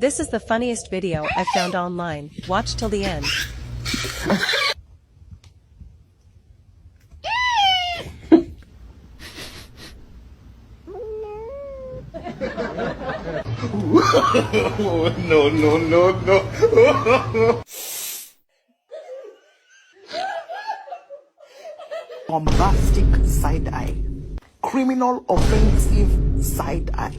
This is the funniest video I found online. Watch till the end. No, no, no, no. Bombastic side eye. Criminal offensive side eye.